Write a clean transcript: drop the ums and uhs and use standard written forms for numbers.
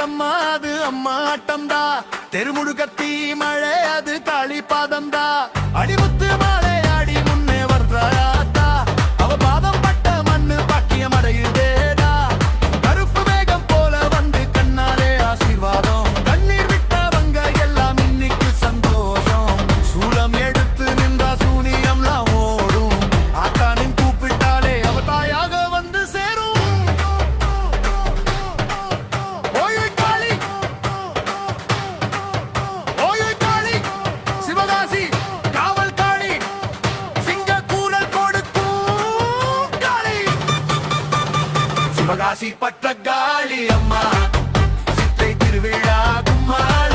அம்மா அது அம்மாட்டம்டா, தெருமுழுக்கத்தி மழை அது காளி பாதம்டா. அடிமுத்து மாலை ஆடி முன்னே வர்றாத்தா, அவ பாதம் பட்ட மண்ணு பாக்கியம் அடையுதேடா. கருப்பு மேகம் போல வந்து கண்ணாலே ஆசீர்வாதம், கண்ணீர் விட்டவங்க எல்லாம் இன்னைக்கு சந்தோஷம். சூலம் எடுத்து நின்றா சூனியம்லாம் ஓடும், ஆத்தானின் கூப்பிட்டாலே அவ தாயாக வந்து சேரும். சிவகாசி பட்ட காளி அம்மா, சித்தை திருவிழா கும்மாள